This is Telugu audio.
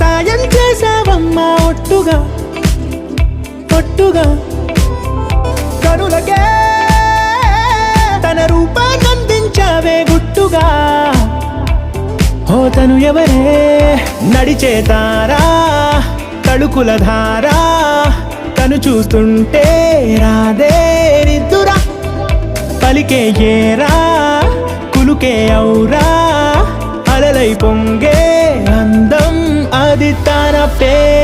సాయం చేసావమ్మా ఒట్టుగా ఒట్టుగా కనులకే తన రూపాన్నందించావే గుట్టుగా ఓ తను ఎవరే నడిచే తారా తళుకుల ధారా తను చూస్తుంటే రాదే నిద్దురా పలికే ఏరా కులుకే ఔరా అలలై పొంగే అందం అది తన పేరు